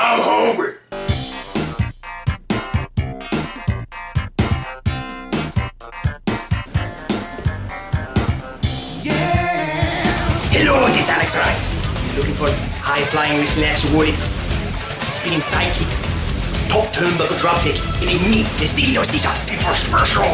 I'm hungry. Hello, this is Alex Wright. Looking for high-flying mismatch words, spinning sidekick, top turnbuckle dropkick, and a unique mesquite sicha for special.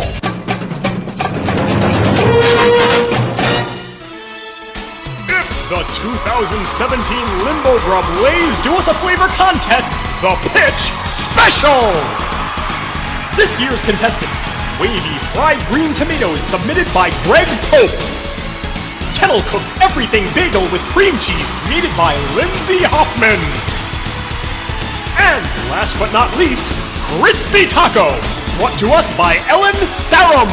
It's the 2017 Limbo Grub Lay's Do Us a Flavor Contest, the Pitch Special! This year's contestants, wavy fried green tomatoes submitted by Greg Pope. Kettle-cooked everything bagel with cream cheese created by Lindsay Hoffman. And last but not least, Crispy Taco, brought to us by Ellen Sarum.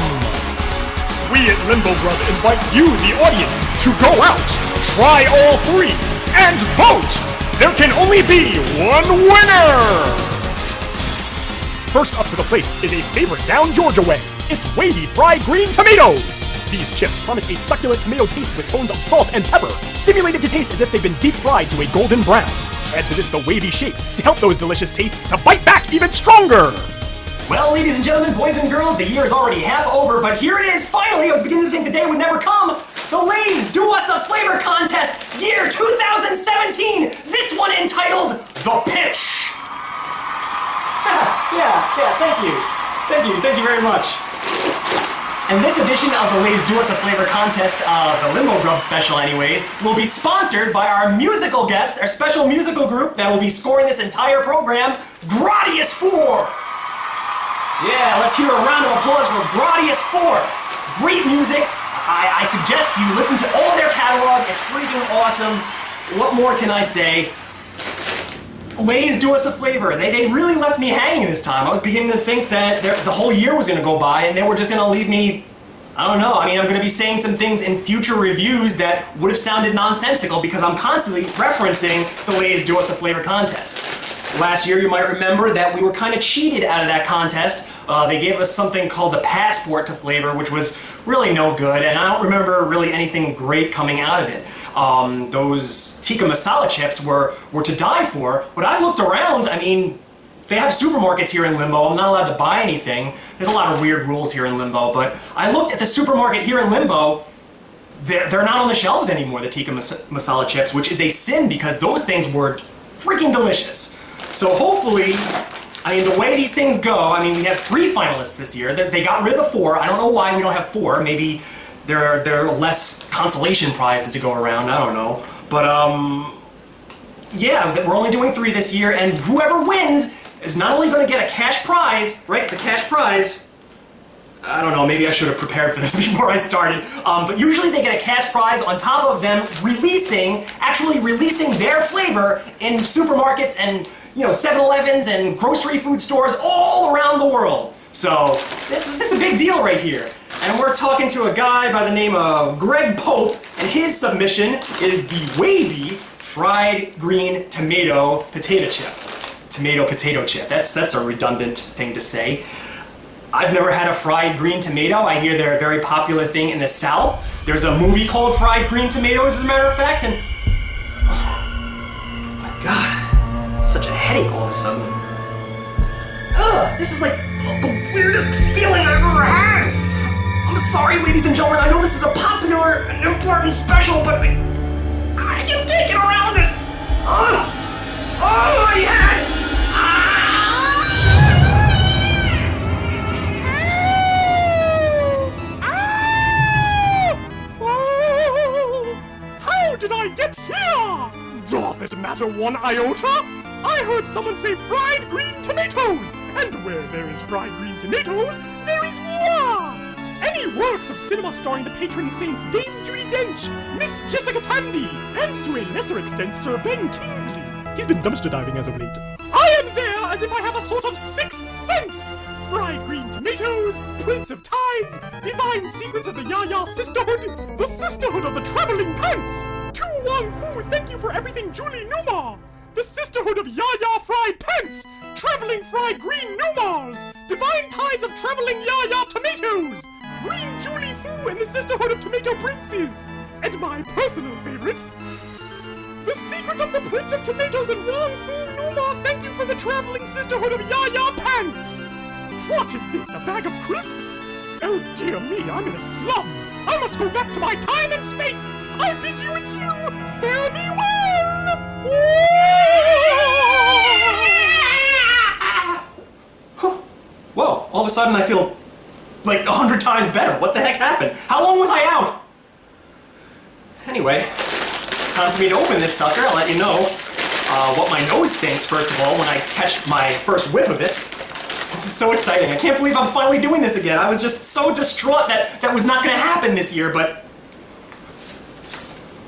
We at Limbo Grub invite you, the audience, to go out, try all three, and vote! There can only be one winner! First up to the plate is a favorite down Georgia way. It's wavy fried green tomatoes. These chips promise a succulent tomato taste with tones of salt and pepper, simulated to taste as if they've been deep fried to a golden brown. Add to this the wavy shape to help those delicious tastes to bite back even stronger! Well, ladies and gentlemen, boys and girls, the year is already half over, but here it is, finally! I was beginning to think the day would never come! The Lay's Do Us a Flavor Contest, year 2017! This one entitled, The Pitch! Thank you very much. And this edition of the Lay's Do Us a Flavor Contest, the Limbo Grub special anyways, will be sponsored by our musical guest, our special musical group that will be scoring this entire program, Gradius 4! Yeah, let's hear a round of applause for Gradius 4! Great music. I suggest you listen to all their catalog. It's freaking awesome. What more can I say? Lay's Do Us a Flavor. They really left me hanging this time. I was beginning to think that the whole year was going to go by and they were just going to leave me, I don't know. I mean, I'm going to be saying some things in future reviews that would have sounded nonsensical because I'm constantly referencing the Lay's Do Us a Flavor contest. Last year, you might remember that we were kind of cheated out of that contest. They gave us something called the Passport to Flavor, which was really no good, and I don't remember really anything great coming out of it. Those tikka masala chips were to die for, but I've looked around. I mean, they have supermarkets here in Limbo. I'm not allowed to buy anything. There's a lot of weird rules here in Limbo, but I looked at the supermarket here in Limbo. They're not on the shelves anymore, the tikka masala chips, which is a sin because those things were freaking delicious. So hopefully, I mean, the way these things go, I mean, we have 3 finalists this year. They got rid of the 4. I don't know why we don't have 4. Maybe there are less consolation prizes to go around. I don't know. But, yeah, we're only doing 3 this year, and whoever wins is not only going to get a cash prize, right? It's a cash prize. I don't know, maybe I should have prepared for this before I started. But usually they get a cash prize on top of them actually releasing their flavor in supermarkets and 7-Elevens and grocery food stores all around the world. So this is a big deal right here. And we're talking to a guy by the name of Greg Pope, and his submission is the wavy fried green tomato potato chip. Tomato potato chip. That's a redundant thing to say. I've never had a fried green tomato. I hear they're a very popular thing in the South. There's a movie called Fried Green Tomatoes, as a matter of fact, and oh my God, such a headache all of a sudden. Ugh, this is like the weirdest feeling I've ever had. I'm sorry, ladies and gentlemen. I know this is a popular and important special, but I just can't get around this. Oh my head. How did I get here? Doth it matter one iota? I heard someone say fried green tomatoes, and where there is fried green tomatoes, there is moi! Any works of cinema starring the patron saints Dame Judi Dench, Miss Jessica Tandy, and to a lesser extent Sir Ben Kingsley. He's been dumpster diving as of late. I am there as if I have a sort of sixth sense! Fried green tomatoes, Prince of Tides, divine secrets of the Yaya Sisterhood, the Sisterhood of the Traveling Pants, Tu Wong Fu, thank you for everything Julie Numa, the Sisterhood of Yaya Fried Pants, Traveling Fried Green Numas, divine tides of traveling Yaya Tomatoes, Green Julie Fu and the Sisterhood of Tomato Princes, and my personal favorite, The secret of the Prince of Tomatoes and Wong Fu Numa. Thank you for the traveling sisterhood of Yaya Pants. What is this, a bag of crisps? Oh dear me, I'm in a slum. I must go back to my time and space. I bid you adieu. Fare thee well. Whoa, all of a sudden I feel like 100 times better. What the heck happened? How long was I out? Anyway, it's time for me to open this sucker. I'll let you know what my nose thinks, first of all, when I catch my first whiff of it. This is so exciting. I can't believe I'm finally doing this again. I was just so distraught that that was not going to happen this year, but...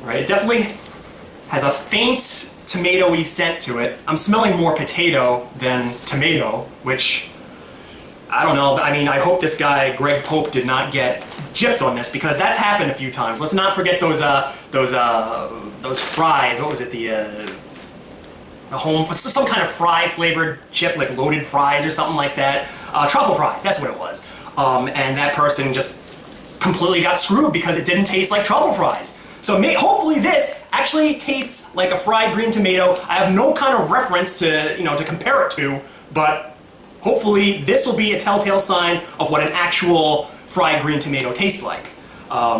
Alright, it definitely has a faint tomato-y scent to it. I'm smelling more potato than tomato, which... I don't know. I mean, I hope this guy, Greg Pope, did not get gypped on this, because that's happened a few times. Let's not forget those fries. What was it? Some kind of fry flavored chip, like loaded fries or something like that. Truffle fries, that's what it was. And that person just completely got screwed because it didn't taste like truffle fries. So hopefully this actually tastes like a fried green tomato. I have no kind of reference to, to compare it to, but hopefully this will be a telltale sign of what an actual fried green tomato tastes like.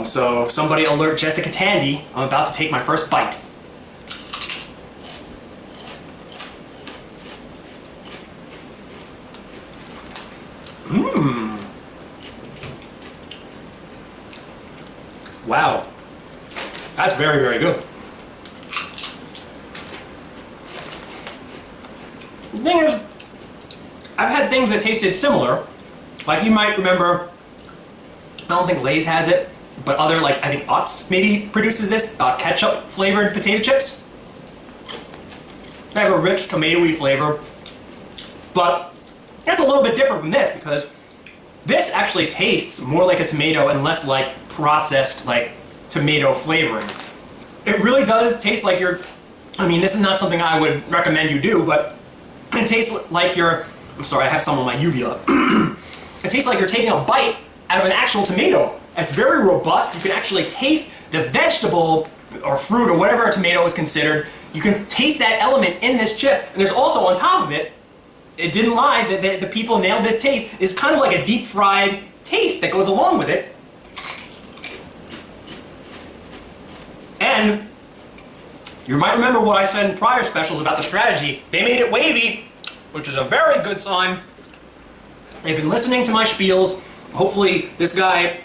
So somebody alert Jessica Tandy, I'm about to take my first bite. Mmm. Wow. That's very, very good. The thing is, I've had things that tasted similar. Like you might remember, I don't think Lay's has it, but other, like, I think Utz maybe produces this, ketchup flavored potato chips. They have a rich tomatoey flavor, but that's a little bit different from this because this actually tastes more like a tomato and less like processed, like, tomato flavoring. It really does taste like I mean, this is not something I would recommend you do, but it tastes like I'm sorry, I have some on my uvula. It tastes like you're taking a bite out of an actual tomato. It's very robust. You can actually taste the vegetable or fruit or whatever a tomato is considered. You can taste that element in this chip. And there's also on top of it, it didn't lie, that the people nailed this taste, is kind of like a deep fried taste that goes along with it. And you might remember what I said in prior specials about the strategy. They made it wavy, which is a very good sign. They've been listening to my spiels. Hopefully this guy,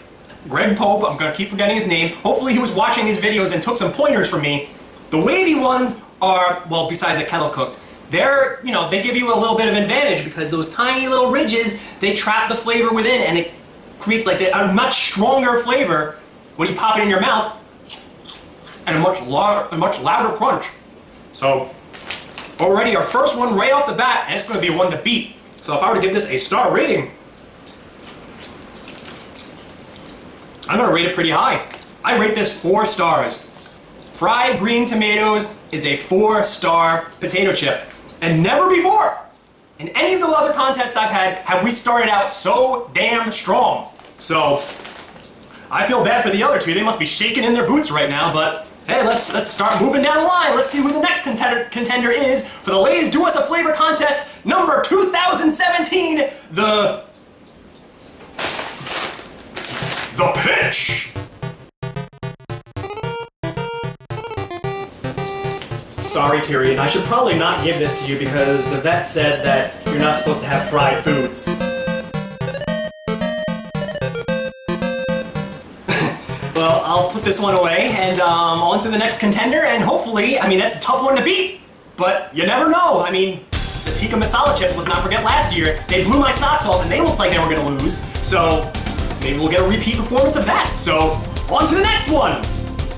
Greg Pope, I'm gonna keep forgetting his name, hopefully he was watching these videos and took some pointers from me. The wavy ones are, well, besides the kettle cooked, they're, they give you a little bit of advantage because those tiny little ridges, they trap the flavor within and it creates like a much stronger flavor when you pop it in your mouth and a much louder crunch. So already our first one right off the bat, and it's going to be one to beat. So if I were to give this a star rating, I'm going to rate it pretty high. I rate this 4 stars. Fried green tomatoes is a 4-star potato chip. And never before, in any of the other contests I've had, have we started out so damn strong. So I feel bad for the other two. They must be shaking in their boots right now, but hey, let's start moving down the line. Let's see who the next contender is for the Lay's Do Us a Flavor Contest number 2017, the pitch. Sorry, Tyrion, I should probably not give this to you because the vet said that you're not supposed to have fried foods. Well, I'll put this one away and on to the next contender, and hopefully, I mean, that's a tough one to beat, but you never know. I mean, the tikka masala chips, let's not forget last year, they blew my socks off and they looked like they were gonna lose, so maybe we'll get a repeat performance of that. So, on to the next one!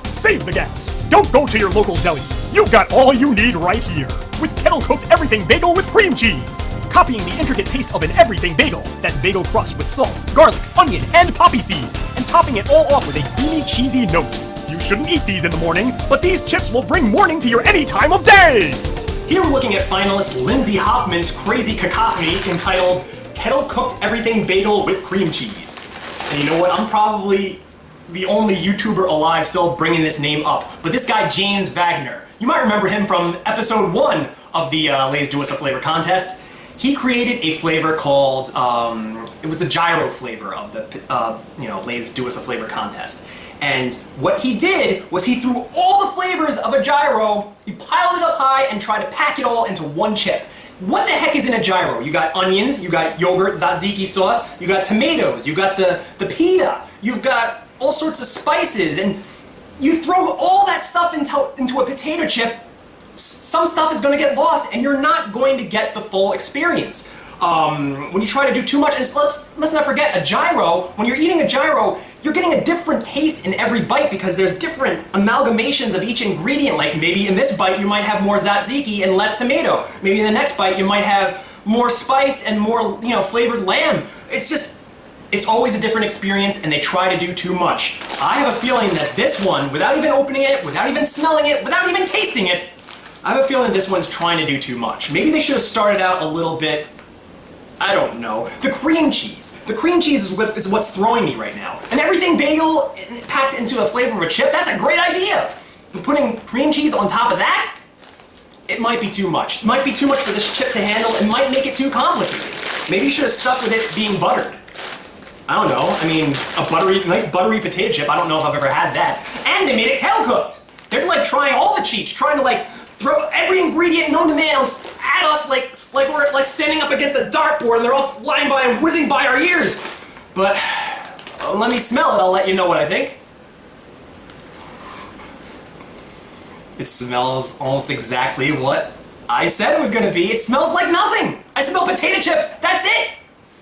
Save the gas. Don't go to your local deli. You've got all you need right here. With kettle-cooked everything bagel with cream cheese. Copying the intricate taste of an everything bagel. That's bagel crust with salt, garlic, onion, and poppy seed. And topping it all off with a creamy, cheesy note. You shouldn't eat these in the morning, but these chips will bring morning to your any time of day! Here we're looking at finalist Lindsay Hoffman's crazy cacophony entitled Kettle Cooked Everything Bagel with Cream Cheese. And you know what? I'm probably the only YouTuber alive still bringing this name up. But this guy, James Wagner, you might remember him from episode 1 of the Lay's Do Us a Flavor contest. He created a flavor called, it was the gyro flavor of the, Lay's Do Us a Flavor contest. And what he did was he threw all the flavors of a gyro, he piled it up high and tried to pack it all into one chip. What the heck is in a gyro? You got onions, you got yogurt, tzatziki sauce, you got tomatoes, you got the pita, you've got all sorts of spices, and you throw all that stuff into a potato chip, some stuff is going to get lost and you're not going to get the full experience. When you try to do too much, and let's not forget, a gyro, when you're eating a gyro, you're getting a different taste in every bite because there's different amalgamations of each ingredient. Like maybe in this bite you might have more tzatziki and less tomato. Maybe in the next bite you might have more spice and more, flavored lamb. It's always a different experience and they try to do too much. I have a feeling that this one, without even opening it, without even smelling it, without even tasting it, I have a feeling this one's trying to do too much. Maybe they should have started out a little bit, I don't know. The cream cheese. The cream cheese is what's throwing me right now. And everything bagel packed into the flavor of a chip, that's a great idea. But putting cream cheese on top of that, it might be too much. It might be too much for this chip to handle. It might make it too complicated. Maybe you should have stuck with it being buttered. I don't know. I mean, a nice buttery potato chip, I don't know if I've ever had that. And they made it kettle cooked. They're like trying all the cheats, trying to throw every ingredient known to man at us like we're standing up against a dartboard and they're all flying by and whizzing by our ears. But let me smell it, I'll let you know what I think. It smells almost exactly what I said it was gonna be. It smells like nothing. I smell potato chips, that's it.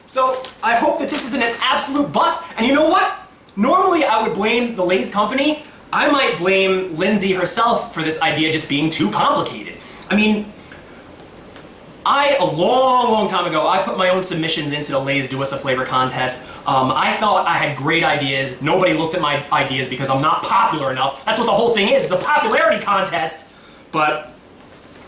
So I hope that this isn't an absolute bust. And you know what? Normally I would blame the Lay's company. I might blame Lindsay herself for this idea just being too complicated. I mean, a long time ago, I put my own submissions into the Lay's Do Us a Flavor contest. I thought I had great ideas. Nobody looked at my ideas because I'm not popular enough. That's what the whole thing is. It's a popularity contest. But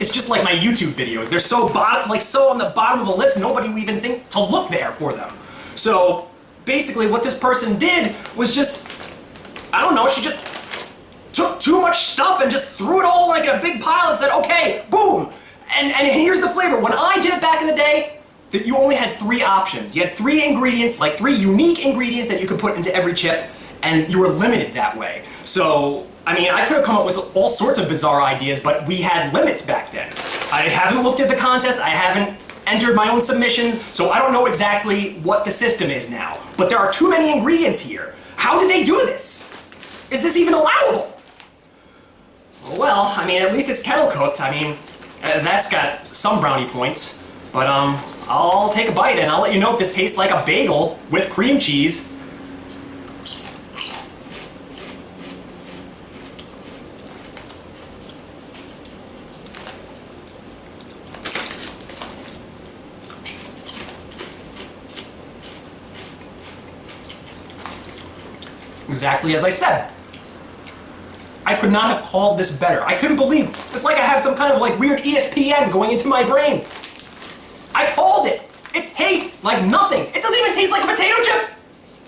it's just like my YouTube videos. They're so on the bottom of the list, nobody would even think to look there for them. So basically what this person did was just, I don't know, she just took too much stuff and just threw it all like in a big pile and said, okay, boom. And here's the flavor. When I did it back in the day, that you only had 3 options. You had 3 ingredients, 3 unique ingredients that you could put into every chip, and you were limited that way. So, I mean, I could have come up with all sorts of bizarre ideas, but we had limits back then. I haven't looked at the contest, I haven't entered my own submissions, so I don't know exactly what the system is now. But there are too many ingredients here. How did they do this? Is this even allowable? Well, I mean, at least it's kettle cooked. I mean, that's got some brownie points. But I'll take a bite and I'll let you know if this tastes like a bagel with cream cheese. Exactly as I said. I could not have called this better. I couldn't believe it. It's like I have some kind of weird ESPN going into my brain. I called it. It tastes like nothing. It doesn't even taste like a potato chip.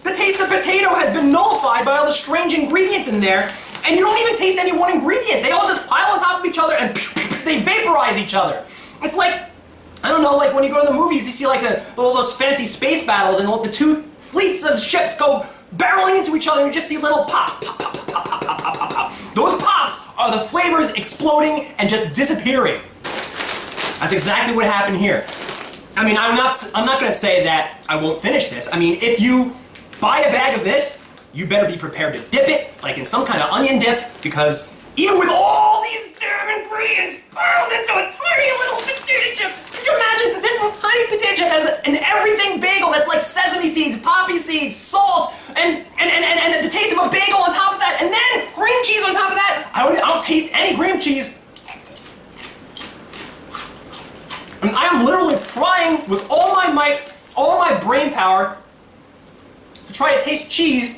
The taste of potato has been nullified by all the strange ingredients in there, and you don't even taste any one ingredient. They all just pile on top of each other and they vaporize each other. It's like, I don't know, when you go to the movies, you see all those fancy space battles and the 2 fleets of ships go barreling into each other and you just see little pops, pop, pop, pop, pop, pop, pop, pop, pop. Those pops are the flavors exploding and just disappearing. That's exactly what happened here. I mean, I'm not gonna say that I won't finish this. I mean, if you buy a bag of this, you better be prepared to dip it, in some kind of onion dip, because even with all these damn ingredients piled into a tiny little potato chip, could you imagine this little tiny potato chip has an everything bagel that's like sesame seeds, poppy seeds, salt, and the taste of a bagel on top of that, and then cream cheese on top of that. I don't taste any cream cheese. I mean, I am literally trying with all my might, all my brain power to try to taste cheese.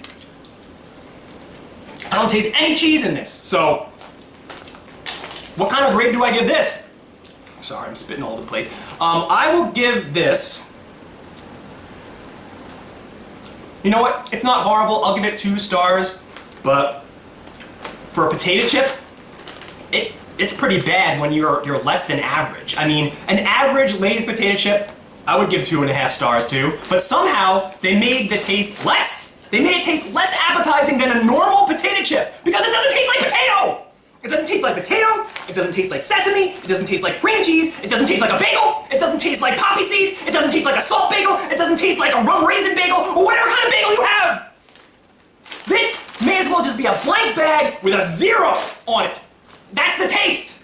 I don't taste any cheese in this. So, what kind of grade do I give this? Sorry, I'm spitting all over the place. I will give this, you know what? It's not horrible. I'll give it 2 stars. But for a potato chip, it's pretty bad when you're less than average. I mean, an average Lay's potato chip, I would give 2.5 stars to, but somehow they made the taste less. They made it taste less appetizing than a normal potato chip because it doesn't taste like potato. It doesn't taste like potato, it doesn't taste like sesame, it doesn't taste like cream cheese, it doesn't taste like a bagel, it doesn't taste like poppy seeds, it doesn't taste like a salt bagel, it doesn't taste like a rum raisin bagel, or whatever kind of bagel you have. This may as well just be a blank bag with a 0 on it. That's the taste.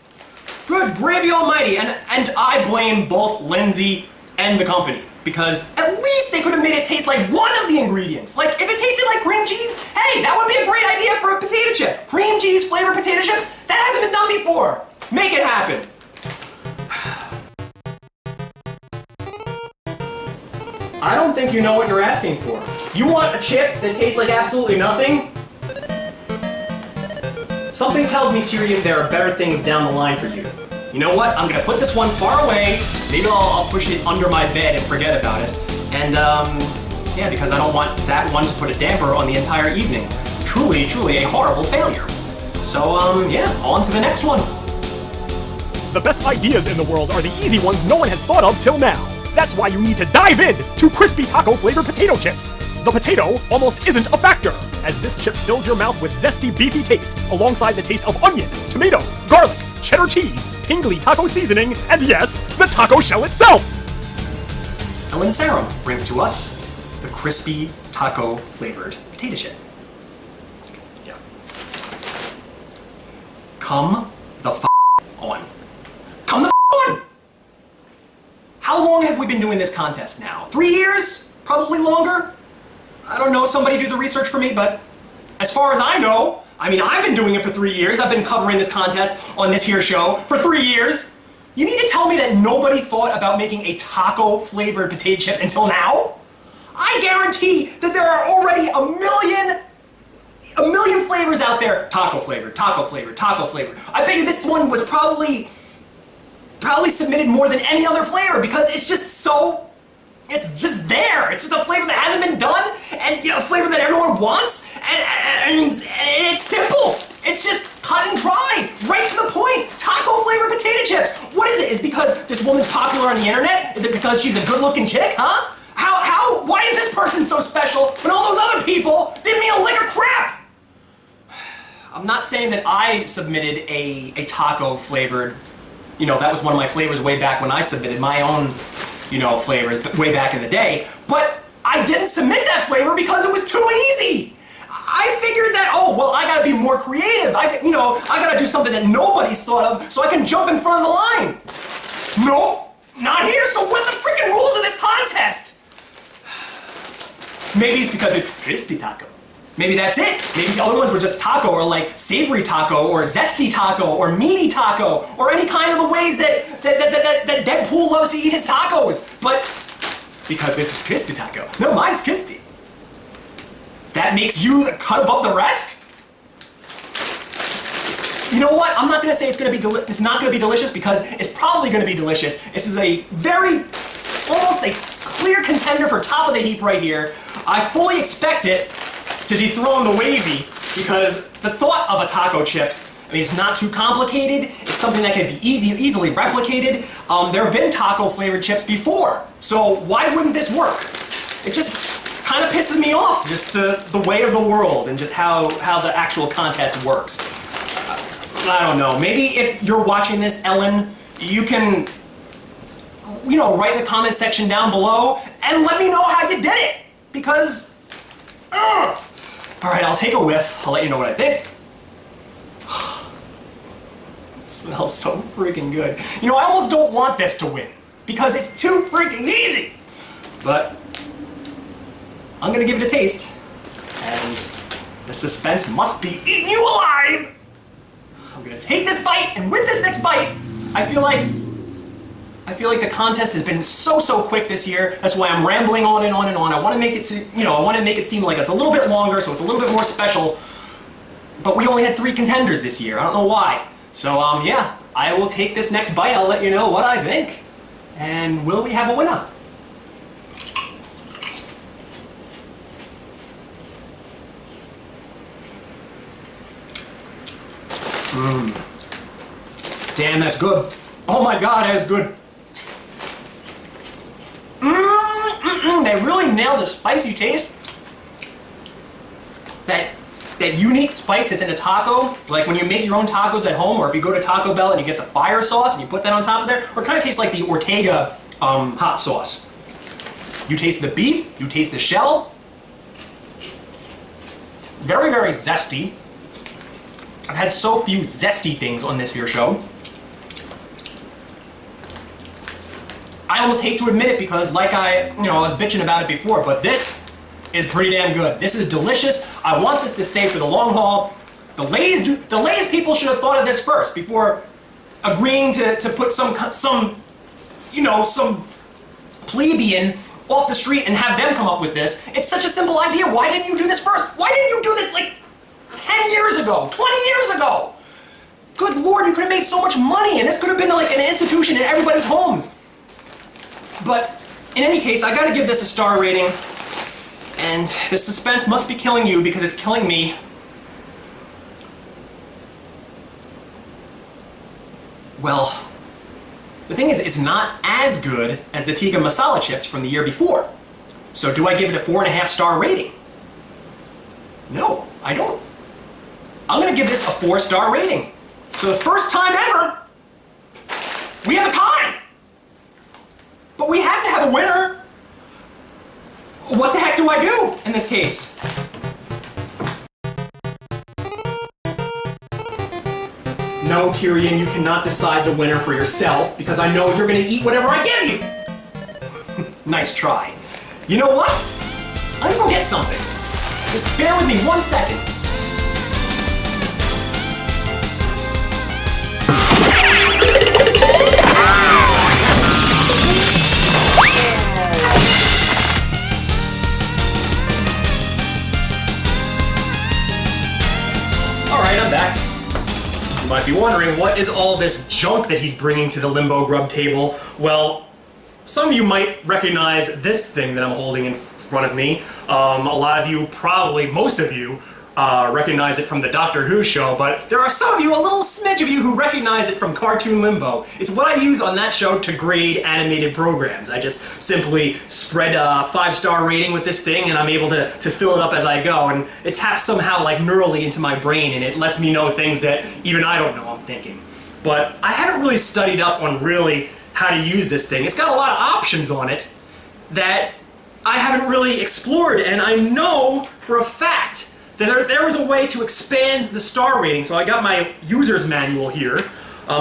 Good gravy almighty, and I blame both Lindsay and the company, because at least they could have made it taste like one of the ingredients. Like, if it tasted like cream cheese, hey, that would be a great idea for a potato chip. Cream cheese flavored potato chips, that hasn't been done before. Make it happen. I don't think you know what you're asking for. You want a chip that tastes like absolutely nothing? Something tells me, Tyrion, there are better things down the line for you. You know what? I'm gonna put this one far away. Maybe I'll push it under my bed and forget about it. And, yeah, because I don't want that one to put a damper on the entire evening. Truly, truly a horrible failure. So, yeah, on to the next one. The best ideas in the world are the easy ones no one has thought of till now. That's why you need to dive in to crispy taco flavored potato chips. The potato almost isn't a factor, as this chip fills your mouth with zesty, beefy taste, alongside the taste of onion, tomato, garlic, cheddar cheese, tingly taco seasoning, and yes, the taco shell itself! Ellen Sarum brings to us the crispy taco flavored potato chip. Yeah. Come the on. Come the on! How long have we been doing this contest now? 3 years? Probably longer? I don't know, somebody do the research for me, but as far as I know, I mean, I've been doing it for 3 years. I've been covering this contest on this here show for 3 years. You mean to tell me that nobody thought about making a taco-flavored potato chip until now? I guarantee that there are already a million flavors out there. Taco flavored, taco flavored, taco flavored. I bet you this one was probably submitted more than any other flavor because it's just it's there. It's just a flavor that hasn't been done, and a flavor that everyone wants, and it's simple. It's just cut and dry, right to the point. Taco flavored potato chips. What is it? Is it because this woman's popular on the internet? Is it because she's a good-looking chick? Huh? Why is this person so special when all those other people didn't mean a lick of crap? I'm not saying that I submitted a taco flavored. That was one of my flavors way back when I submitted my own, flavors way back in the day. But I didn't submit that flavor because it was too easy. I figured that, I gotta be more creative. I gotta do something that nobody's thought of so I can jump in front of the line. Nope, not here. So what are the freaking rules of this contest? Maybe it's because it's crispy taco. Maybe that's it. Maybe the other ones were just taco, or like savory taco, or zesty taco, or meaty taco, or any kind of the ways that Deadpool loves to eat his tacos. But because this is crispy taco. No, mine's crispy. That makes you cut above the rest? You know what? I'm not gonna say it's not gonna be delicious, because it's probably gonna be delicious. This is a almost a clear contender for top of the heap right here. I fully expect it to dethrone the wavy, because the thought of a taco chip, it's not too complicated. It's something that can be easily replicated. There have been taco flavored chips before, so why wouldn't this work? It just kind of pisses me off, just the way of the world and just how the actual contest works. I don't know. Maybe if you're watching this, Ellen, you can, write in the comment section down below and let me know how you did it, because. Alright, I'll take a whiff. I'll let you know what I think. It smells so freaking good. I almost don't want this to win, because it's too freaking easy. But I'm gonna give it a taste. And the suspense must be eating you alive! I'm gonna take this bite, and with this next bite, I feel like the contest has been so quick this year. That's why I'm rambling on and on and on. I want to make it seem like it's a little bit longer, so it's a little bit more special. But we only had 3 contenders this year. I don't know why. So yeah, I will take this next bite. I'll let you know what I think. And will we have a winner? Damn, that's good. Oh my god, that's good. They really nailed the spicy taste. That unique spice that's in a taco, like when you make your own tacos at home, or if you go to Taco Bell and you get the fire sauce and you put that on top of there, or it kind of tastes like the Ortega hot sauce. You taste the beef, you taste the shell. Very, very zesty. I've had so few zesty things on this here show. I almost hate to admit it because like I was bitching about it before, but this is pretty damn good. This is delicious. I want this to stay for the long haul. The Lay's people should have thought of this first before agreeing to put some plebeian off the street and have them come up with this. It's such a simple idea. Why didn't you do this first? Why didn't you do this like 10 years ago, 20 years ago? Good Lord, you could have made so much money and this could have been like an institution in everybody's homes. But in any case, I gotta give this a star rating. And the suspense must be killing you because it's killing me. Well, the thing is, it's not as good as the Tikka masala chips from the year before. So do I give it a 4.5 star rating? No, I don't. I'm gonna give this a 4-star rating. So the first time ever, we have a tie. But we have to have a winner. What the heck do I do in this case? No, Tyrion, you cannot decide the winner for yourself because I know you're gonna eat whatever I give you. Nice try. You know what? I'm gonna go get something. Just bear with me 1 second. Alright, I'm back. You might be wondering, what is all this junk that he's bringing to the Limbo Grub table? Well, some of you might recognize this thing that I'm holding in front of me. A lot of you, probably most of you, recognize it from the Doctor Who show, but there are some of you, a little smidge of you, who recognize it from Cartoon Limbo. It's what I use on that show to grade animated programs. I just simply spread a 5-star rating with this thing and I'm able to fill it up as I go, and it taps somehow like neurally into my brain and it lets me know things that even I don't know I'm thinking. But I haven't really studied up on really how to use this thing. It's got a lot of options on it that I haven't really explored, and I know for a fact that there was a way to expand the star rating. So I got my user's manual here.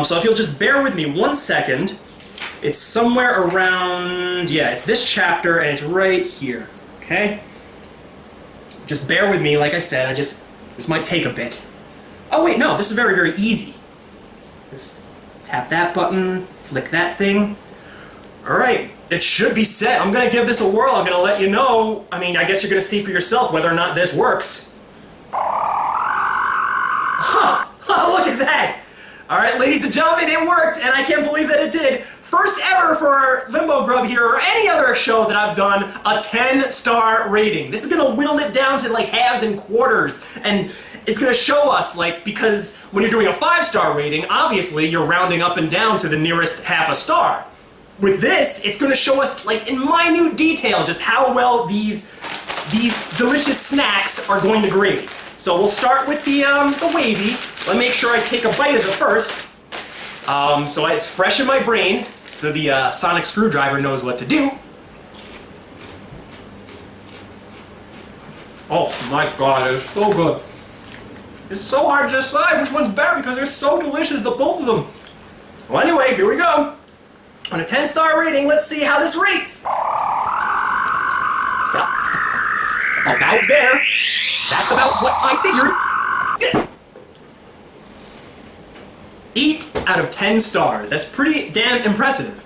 So if you'll just bear with me 1 second, it's somewhere around, yeah, it's this chapter and it's right here, okay? Just bear with me, like I said, this might take a bit. Oh wait, no, this is very, very easy. Just tap that button, flick that thing. All right, it should be set. I'm gonna give this a whirl. I'm gonna let you know. I mean, I guess you're gonna see for yourself whether or not this works. Look at that! Alright, ladies and gentlemen, it worked, and I can't believe that it did. First ever for Limbo Grub here, or any other show that I've done, a 10-star rating. This is gonna whittle it down to like halves and quarters, and it's gonna show us, like, because when you're doing a 5-star rating, obviously you're rounding up and down to the nearest half a star. With this, it's gonna show us, like, in minute detail just how well these delicious snacks are going to grade. So we'll start with the wavy. Let me make sure I take a bite of it first. So it's fresh in my brain, so the sonic screwdriver knows what to do. Oh my god, it's so good. It's so hard to decide which one's better because they're so delicious, the both of them. Well, anyway, here we go. On a 10-star rating, let's see how this rates. Well, about there. That's about what I figured. 8 out of 10 stars. That's pretty damn impressive.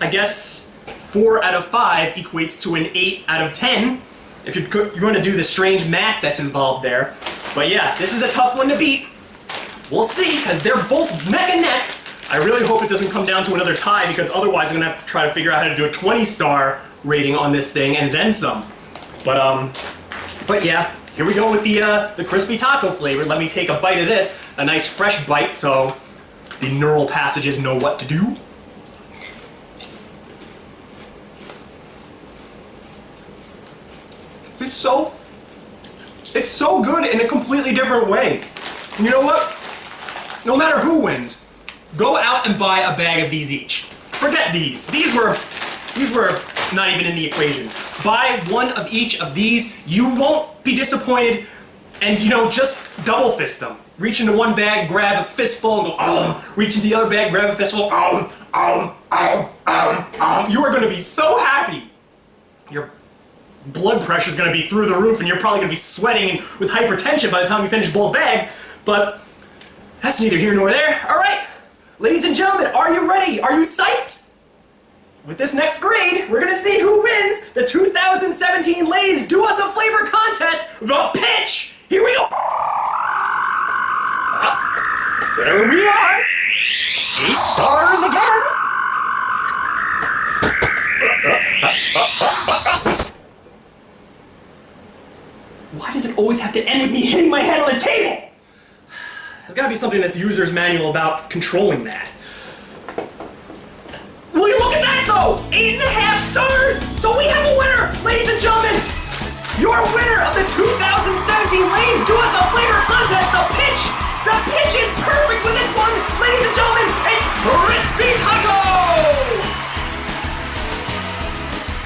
I guess 4 out of 5 equates to an 8 out of 10 if you're going to do the strange math that's involved there. But yeah, this is a tough one to beat. We'll see, because they're both neck and neck. I really hope it doesn't come down to another tie, because otherwise I'm going to have to try to figure out how to do a 20-star rating on this thing and then some. But yeah, here we go with the crispy taco flavor. Let me take a bite of this, a nice fresh bite, so the neural passages know what to do. It's so good in a completely different way. And you know what? No matter who wins, go out and buy a bag of these each. Forget these. These were not even in the equation. Buy one of each of these. You won't be disappointed. And just double fist them. Reach into one bag, grab a fistful, and go, oh. Reach into the other bag, grab a fistful, oh. You are gonna be so happy. Your blood pressure is going to be through the roof, and you're probably going to be sweating with hypertension by the time you finish both bags, but that's neither here nor there. All right, ladies and gentlemen, are you ready? Are you psyched? With this next grade, we're going to see who wins the 2017 Lay's Do Us a Flavor Contest, The Pitch. Here we go. There we are. 8 stars again. Why does it always have to end with me hitting my head on the table? There's gotta be something in this user's manual about controlling that. Will you look at that though? 8.5 stars! So we have a winner! Ladies and gentlemen, your winner of the 2017 Lay's Do Us a Flavor Contest, The Pitch! The pitch is perfect with this one! Ladies and gentlemen, it's Crispy Taco!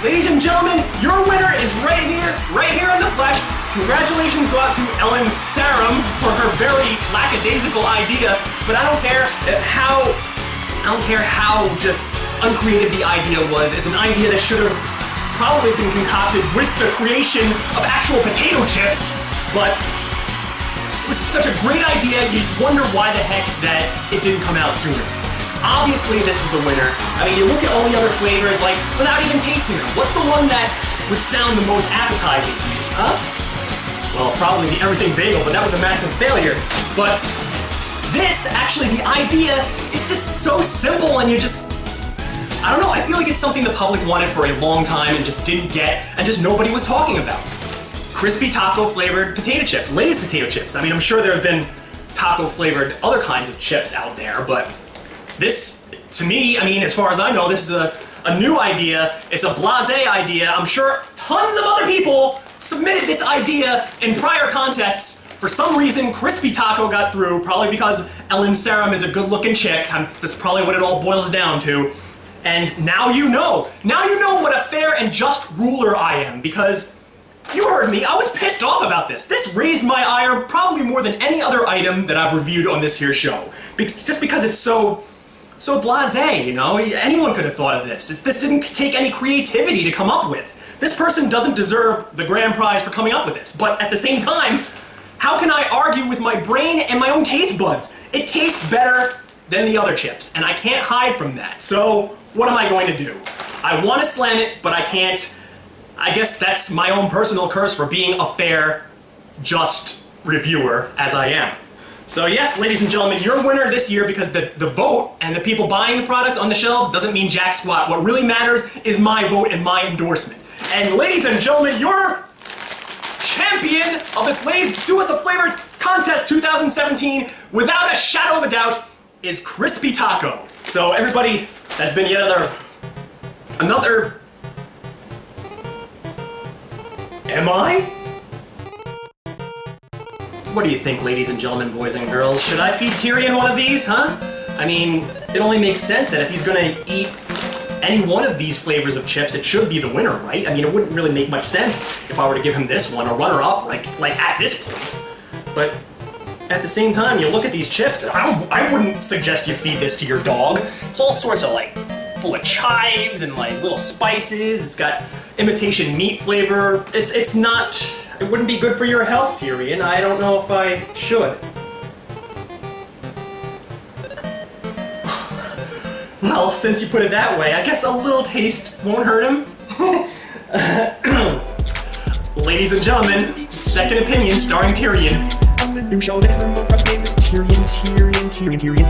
Ladies and gentlemen, your winner is right here in the flesh. Congratulations go out to Ellen Sarum for her very lackadaisical idea, but I don't care how just uncreative the idea was. It's an idea that should have probably been concocted with the creation of actual potato chips, but it was such a great idea, you just wonder why the heck that it didn't come out sooner. Obviously, this is the winner. I mean, you look at all the other flavors, like, without even tasting them. What's the one that would sound the most appetizing to you, huh? Well, probably the everything bagel, but that was a massive failure. But this, actually, the idea, it's just so simple, and I don't know, I feel like it's something the public wanted for a long time and just didn't get, and just nobody was talking about. Crispy taco flavored potato chips, Lay's potato chips. I mean, I'm sure there have been taco flavored other kinds of chips out there, but this, to me, I mean, as far as I know, this is a new idea. It's a blasé idea. I'm sure tons of other people submitted this idea in prior contests. For some reason, Crispy Taco got through, probably because Ellen Sarum is a good-looking chick. That's probably what it all boils down to. And now you know. Now you know what a fair and just ruler I am, because you heard me. I was pissed off about this. This raised my ire probably more than any other item that I've reviewed on this here show. Just because it's so blasé, Anyone could have thought of this. This didn't take any creativity to come up with. This person doesn't deserve the grand prize for coming up with this. But at the same time, how can I argue with my brain and my own taste buds? It tastes better than the other chips, and I can't hide from that. So what am I going to do? I want to slam it, but I can't. I guess that's my own personal curse for being a fair, just reviewer as I am. So yes, ladies and gentlemen, you're a winner this year because the vote and the people buying the product on the shelves doesn't mean jack squat. What really matters is my vote and my endorsement. And ladies and gentlemen, your champion of the Lay's Do Us a Flavor Contest 2017, without a shadow of a doubt, is Crispy Taco. So everybody, that's been yet another... Am I? What do you think, ladies and gentlemen, boys and girls? Should I feed Tyrion one of these, huh? I mean, it only makes sense that if he's gonna eat any one of these flavors of chips, it should be the winner, right? I mean, it wouldn't really make much sense if I were to give him this one, a runner-up, like at this point. But at the same time, you look at these chips, I wouldn't suggest you feed this to your dog. It's all sorts of full of chives and little spices. It's got imitation meat flavor. It wouldn't be good for your health, Tyrion. I don't know if I should. Well, since you put it that way, I guess a little taste won't hurt him. Ladies and gentlemen, Second Opinion starring Tyrion. On the new show, next Limbo Grub's name is Tyrion.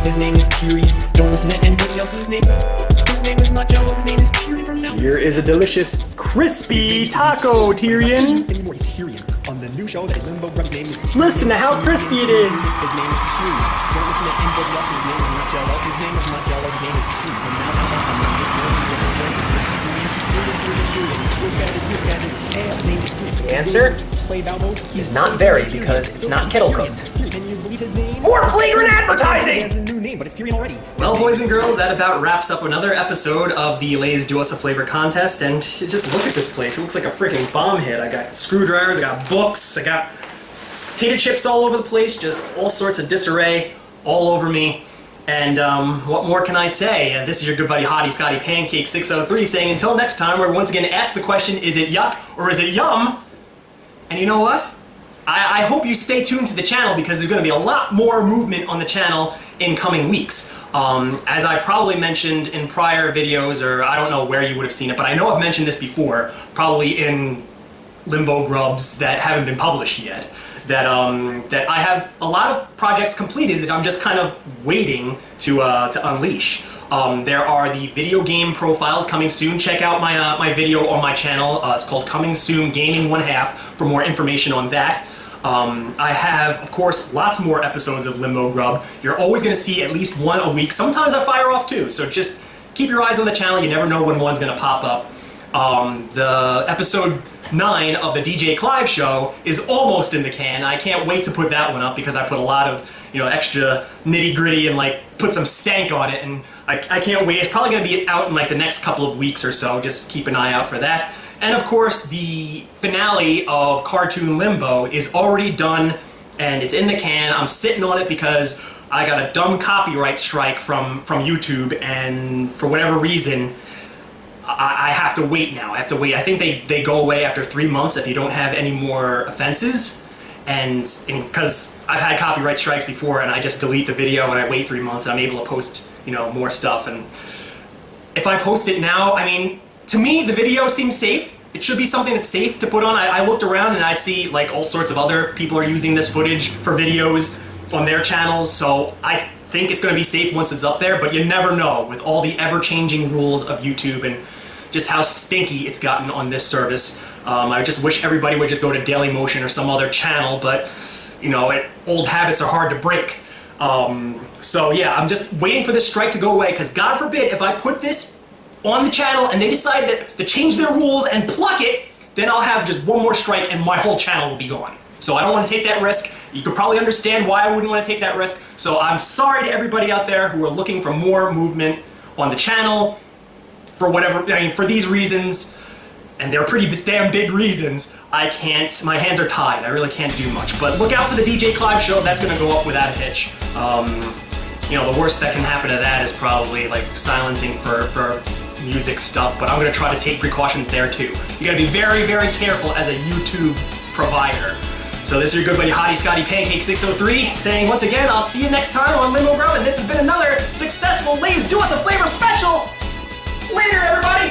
His name is Tyrion. Don't listen to anybody else's name. His name is not Joe, his name is Tyrion from now. Here is a delicious crispy taco, Tyrion. Anymore, Tyrion. On the new show that is Limbo Grub's name is Tyrion. Listen to how crispy it is. His name is Tyrion. Don't listen to anybody else. His name is not Jello. His name is not Jello. His name is Tyrion. From now on, I'm just going to be remembering his name is Tyrion. Look at his tail. His name is Tyrion. The answer Play mode. is not very because it's not kettle cooked. Can you believe his name? More flagrant He advertising! has a new name, but it's Tyrion already. Well, boys and girls, that about wraps up another episode of the Lay's Do Us a Flavor contest, and just look at this place. It looks like a freaking bomb hit. I got screwdrivers, I got books, I got tater chips all over the place, just all sorts of disarray all over me. And what more can I say? This is your good buddy Hottie Scotty Pancake 603 saying until next time, where we once again ask the question, is it yuck or is it yum? And you know what? I hope you stay tuned to the channel because there's going to be a lot more movement on the channel in coming weeks. As I probably mentioned in prior videos, or I don't know where you would have seen it, but I know I've mentioned this before, probably in Limbo Grubs that haven't been published yet, that I have a lot of projects completed that I'm just kind of waiting to unleash. There are the video game profiles coming soon. Check out my video on my channel. It's called Coming Soon Gaming 1/2 for more information on that. I have, of course, lots more episodes of Limbo Grub. You're always going to see at least one a week. Sometimes I fire off two, so just keep your eyes on the channel. You never know when one's going to pop up. The episode 9 of the Djclyve show is almost in the can. I can't wait to put that one up because I put a lot of, extra nitty-gritty and put some stank on it, and I can't wait. It's probably going to be out in the next couple of weeks or so. Just keep an eye out for that. And of course, the finale of Cartoon Limbo is already done and it's in the can. I'm sitting on it because I got a dumb copyright strike from YouTube, and for whatever reason, I have to wait now. I have to wait. I think they go away after 3 months if you don't have any more offenses. And because I've had copyright strikes before, and I just delete the video and I wait 3 months, and I'm able to post, more stuff. And if I post it now, to me, the video seems safe. It should be something that's safe to put on. I looked around and I see all sorts of other people are using this footage for videos on their channels, so I think it's going to be safe once it's up there, but you never know with all the ever-changing rules of YouTube and just how stinky it's gotten on this service. I just wish everybody would just go to Dailymotion or some other channel, but old habits are hard to break. So yeah, I'm just waiting for this strike to go away, because God forbid if I put this on the channel and they decide to change their rules and pluck it, then I'll have just one more strike and my whole channel will be gone. So I don't want to take that risk. You could probably understand why I wouldn't want to take that risk. So I'm sorry to everybody out there who are looking for more movement on the channel for whatever, for these reasons, and they're pretty damn big reasons. I can't, my hands are tied. I really can't do much. But look out for the Djclyve show. That's going to go up without a hitch. The worst that can happen to that is probably silencing for music stuff, but I'm going to try to take precautions there too. You got to be very, very careful as a YouTube provider. So this is your good buddy Hottie Scotty Pancake 603 saying once again, I'll see you next time on Limbo Grub, and this has been another successful Lay's Do Us a Flavor special. Later, everybody!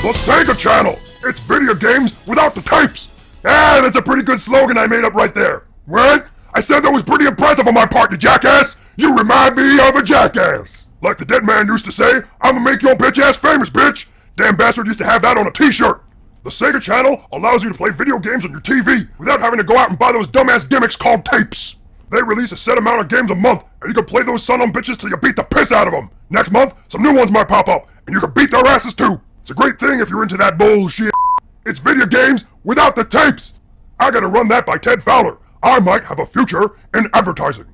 The Sega Channel! It's video games without the tapes! Ah, that's a pretty good slogan I made up right there. What? I said that was pretty impressive on my part, you jackass! You remind me of a jackass! Like the dead man used to say, I'ma make your bitch ass famous, bitch! Damn bastard used to have that on a t-shirt! The Sega Channel allows you to play video games on your TV without having to go out and buy those dumbass gimmicks called tapes. They release a set amount of games a month, and you can play those son-of-bitches till you beat the piss out of them. Next month, some new ones might pop up, and you can beat their asses too. It's a great thing if you're into that bullshit. It's video games without the tapes. I gotta run that by Ted Fowler. I might have a future in advertising.